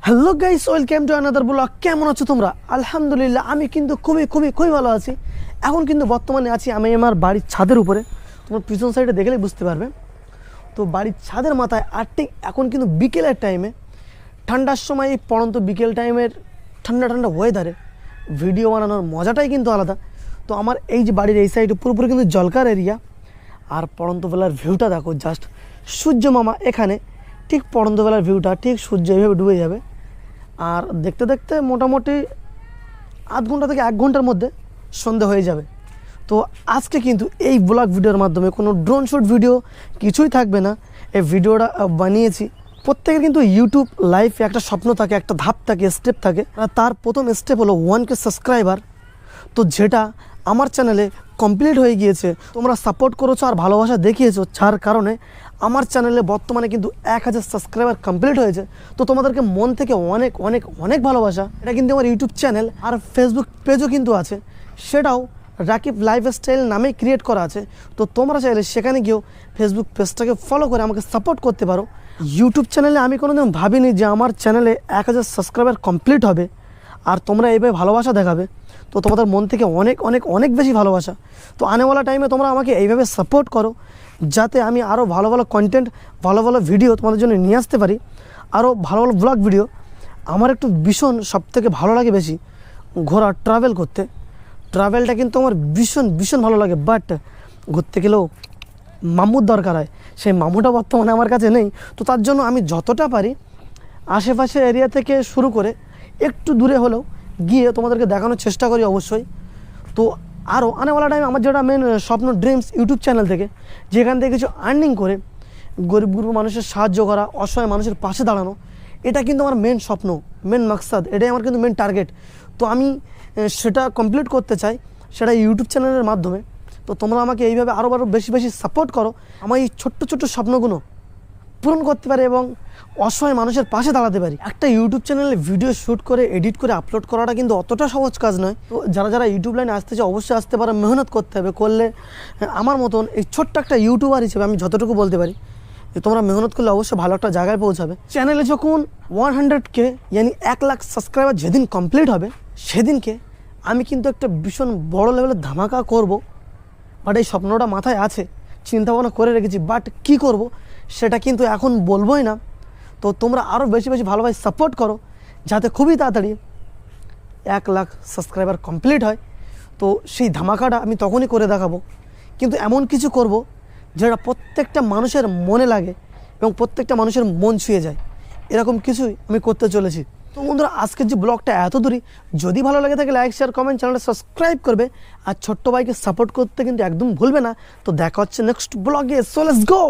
Hello guys, welcome to another blog. কেমন আছো তোমরা? আলহামদুলিল্লাহ আমি কিন্তু খুবই ভালো আছি। এখন কিন্তু বর্তমানে আছি আমি আমার বাড়ির ছাদের উপরে। তোমার পিছন সাইডে দেখলেই বুঝতে পারবে। তো বাড়ির ছাদের মাথায় আর ঠিক এখন কিন্তু বিকেলের টাইমে, ঠান্ডার সময় এই পড়ন্ত বিকেল টাইমের ঠান্ডা ওয়েদারে ভিডিও বানানোর মজাটাই কিন্তু আলাদা। তো আমার এই যে বাড়ির এই সাইডে পুরোপুরি কিন্তু জলকার এরিয়া, আর পড়ন্ত বেলার ভিউটা দেখো জাস্ট। সূর্য মামা এখানে ঠিক পড়ন্ত বেলার ভিউটা ঠিক সূর্য এইভাবে ডুবে যাবে, আর দেখতে দেখতে মোটামুটি আধ ঘন্টা থেকে 1 ঘন্টার মধ্যে সন্ধে হয়ে যাবে। তো আজকে কিন্তু এই ব্লগ ভিডিওর মাধ্যমে কোনো ড্রোন শ্যুট ভিডিও কিছুই থাকবে না। এই ভিডিওটা বানিয়েছি, প্রত্যেকের কিন্তু ইউটিউব লাইফে একটা স্বপ্ন থাকে, একটা ধাপ থাকে, স্টেপ থাকে। আর তার প্রথম স্টেপ হলো 1K সাবস্ক্রাইবার। তো যেটা আমার চ্যানেলে কমপ্লিট হয়ে গিয়েছে। তোমরা সাপোর্ট করেছো আর ভালোবাসা দেখিয়েছো, যার কারণে আমার চ্যানেলে বর্তমানে কিন্তু 1000 সাবস্ক্রাইবার কমপ্লিট হয়েছে। তো তোমাদেরকে মন থেকে অনেক অনেক অনেক ভালোবাসা। এটা কিন্তু আমার ইউটিউব চ্যানেল আর ফেসবুক পেজও কিন্তু আছে, সেটাও রাকিব লাইফস্টাইল নামেই ক্রিয়েট করা আছে। তো তোমরা চাইলে সেখানে গিয়েও ফেসবুক পেজটাকে ফলো করে আমাকে সাপোর্ট করতে পারো। ইউটিউব চ্যানেলে আমি কোনোদিন ভাবিনি যে আমার চ্যানেলে 1000 সাবস্ক্রাইবার কমপ্লিট হবে আর তোমরা এইভাবে ভালোবাসা দেখাবে। তো তোমাদের মন থেকে অনেক অনেক অনেক বেশি ভালোবাসা। তো আনেওয়ালা টাইমে তোমরা আমাকে এইভাবে সাপোর্ট করো, যাতে আমি আরও ভালো ভালো কন্টেন্ট, ভালো ভালো ভিডিও তোমাদের জন্য নিয়ে আসতে পারি, আরও ভালো ভালো ব্লগ ভিডিও। আমার একটু ভীষণ সবথেকে ভালো লাগে বেশি ঘোরা, ট্রাভেল করতে। ট্রাভেলটা কিন্তু আমার ভীষণ ভালো লাগে, বাট ঘুরতে গেলেও মামুর দরকার হয়। সেই মামুটা বর্তমানে আমার কাছে নেই। তো তার জন্য আমি যতটা পারি আশেপাশের এরিয়া থেকে শুরু করে একটু দূরে হলেও গিয়ে তোমাদেরকে দেখানোর চেষ্টা করি অবশ্যই। তো আরও আনেওয়ালা টাইম আমার যেটা মেন স্বপ্ন, ড্রিমস ইউটিউব চ্যানেল থেকে, যেখান থেকে কিছু আর্নিং করে গরিব গুরু মানুষের সাহায্য করা, অসহায় মানুষের পাশে দাঁড়ানো, এটা কিন্তু আমার মেন স্বপ্ন, মেন মাকসাদ, এটাই আমার কিন্তু মেন টার্গেট। তো আমি সেটা কমপ্লিট করতে চাই, সেটা ইউটিউব চ্যানেলের মাধ্যমে। তো তোমরা আমাকে এইভাবে আরও বেশি সাপোর্ট করো, আমার এই ছোট্ট স্বপ্নগুলো পূরণ করতে পারে এবং অসহায় মানুষের পাশে দাঁড়াতে পারি। একটা ইউটিউব চ্যানেলে ভিডিও শ্যুট করে এডিট করে আপলোড করাটা কিন্তু অতটা সহজ কাজ নয়। তো যারা ইউটিউব লাইনে আসতে চায় অবশ্যই আসতে পারে, মেহনত করতে হবে। করলে আমার মতন এই ছোট্ট একটা ইউটিউবার হিসেবে আমি যতটুকু বলতে পারি যে তোমরা মেহনত করলে অবশ্যই ভালো একটা জায়গায় পৌঁছাবে। চ্যানেলে যখন 100K ইয়ানি 1 লাখ সাবস্ক্রাইবার যেদিন কমপ্লিট হবে, সেদিনকে আমি কিন্তু একটা ভীষণ বড় লেভেলের ধামাকা করব। বাট এই স্বপ্নটা মাথায় আছে, চিন্তাভাবনা করে রেখেছি, বাট কি করব সেটা কিন্তু এখন বলবোই না। তো তোমরা আরও বেশি ভালোভাবে সাপোর্ট করো, যাতে খুবই তাড়াতাড়ি 1 লাখ সাবস্ক্রাইবার কমপ্লিট হয়। তো সেই ধামাকাটা আমি তখনই করে দেখাবো, কিন্তু এমন কিছু করব যেটা প্রত্যেকটা মানুষের মনে লাগে এবং প্রত্যেকটা মানুষের মন ছুঁয়ে যায়। এরকম কিছুই আমি করতে চলেছি। তো বন্ধুরা, আজকের যে ব্লগটা এত দূরই, যদি ভালো লাগে থাকে লাইক, শেয়ার, কমেন্ট, চ্যানেলটা সাবস্ক্রাইব করবে আর ছোট্ট ভাইকে সাপোর্ট করতে কিন্তু একদম ভুলবে না। তো দেখা হচ্ছে নেক্সট ব্লগে। So let's go.